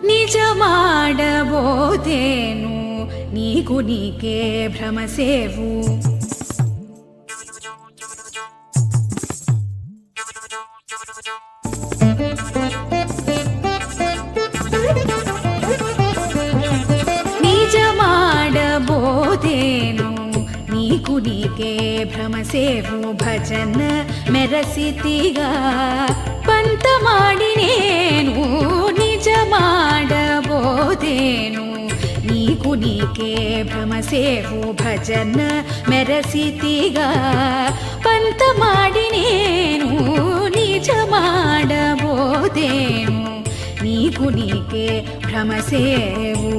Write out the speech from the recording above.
నిజ ಮಾಡಬೋದೇನು నీకు నీకే భ్రమసేవు నిజ ಮಾಡಬೋದೇನು నీకు నీకే భ్రమసేవు భజన ಮೆರಸಿತಿಗ ಪಂತ ಮಾಡಿನೇನು ನಿಜ ಮಾಡಬೋದೇನು నీకు నీకే భ్రమసేవు భజన ಮೆರಸಿತಿಗ ಪಂತ ಮಾಡಿನೇನು ನಿಜ ಮಾಡಬೋದೇನು నీకు నీకే భ్రమసేవు